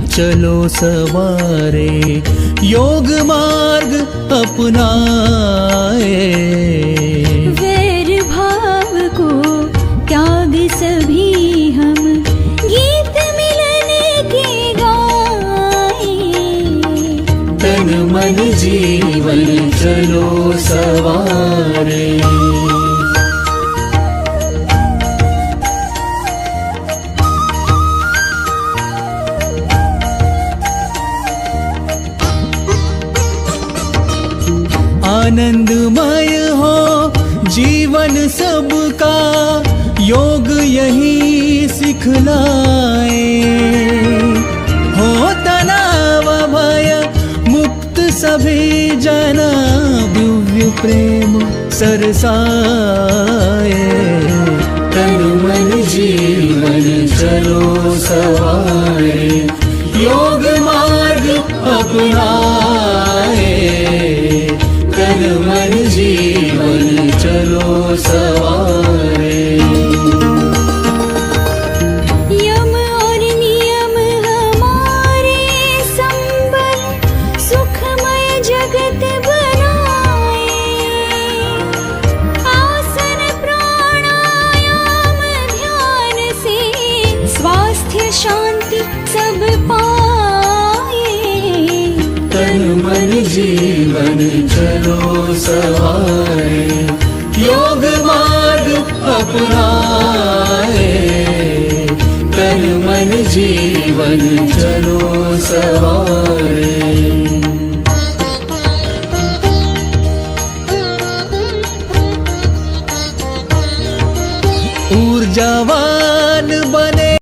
चलो सवारे, योग मार्ग अपनाए। वैर भाव को त्याग सभी हम, गीत मिलन के गाए। तन मन जीवन चलो सवारे। आनंदमय हो जीवन सबका, योग यही सिखलाए। हो तनाव भय मुक्त सभी जना, दिव्य प्रेम सरसाए। तन मन जीवन चलो सवारे, योग मार्ग अपनाए। तन मन जीवन चलो सवारे। यम और नियम हमारे संबल, सुखमय जगत बनाए। आसन प्राणायाम ध्यान से, स्वास्थ्य शांति सब पाए। तन मन जीवन चलो सवारे, योग मार्ग अपनाए। तन मन जीवन चलो सवारे। ऊर्जावान